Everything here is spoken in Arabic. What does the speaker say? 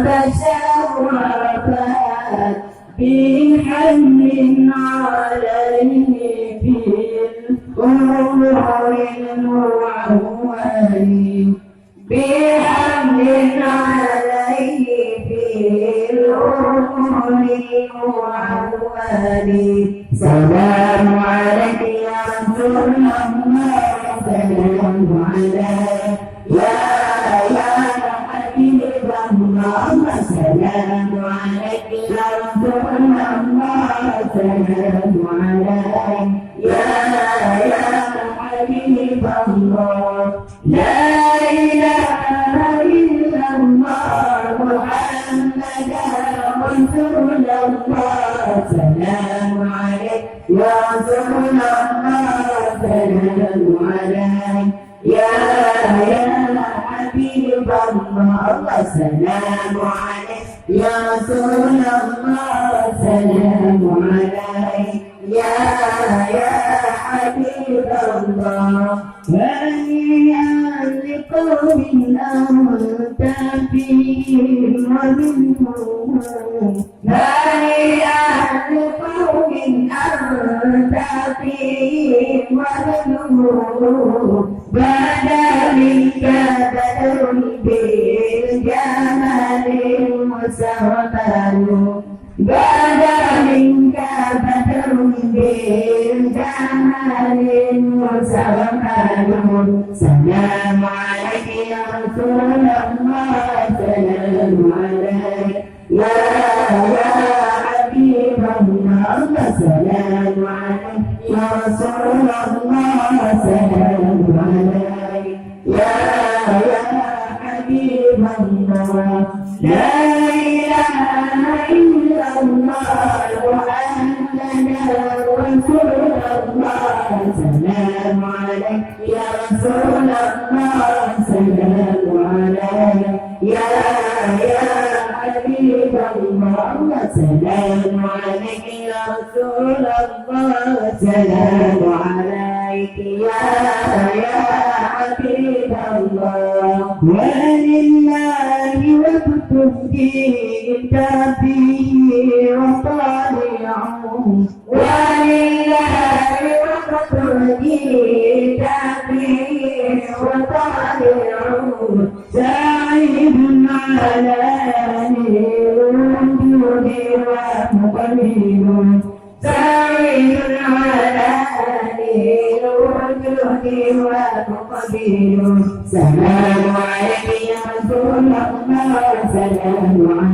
تشرفت بحمل عليه في الأمور المعول بحمل عليه في الأمور المعول سلام عليك يا رسول الله سلام عليك يا حبيب الله سلام عليك يا رسول الله سلام عليك يا حبيب الله لا إله إلا الله محمد رسول الله سلام عليك يا رسول الله سلام عليك يا حبيب الله سلام عليك يا رسول الله سلام عليك يا حبيب الله هنيئا لقوم أنت فيهم ومنهم هنيئا لقوم أنت فيهم ومنهم بدا منك بدر بالجمال المسربل بدا منك بدر بالجمال المسربل سلام عليك يا رسول الله سلام عليك يا حبيب الله سلام عليك يا رسول الله سلام عليك يا حبيب الله لا إله إلا الله محمد رسول الله سلام عليك يا رسول الله سلام عليك يا حبيب الله سلام عليك يا رسول الله سلام عليك يا حبيب الله ولله وقت جئت فيه وطالعه ولله وقت جئت فيه وطالعه سعيد على الوجود ومقبل سعيد على الوجود ومقبل سلام عليك يا رسول الله سلام عليك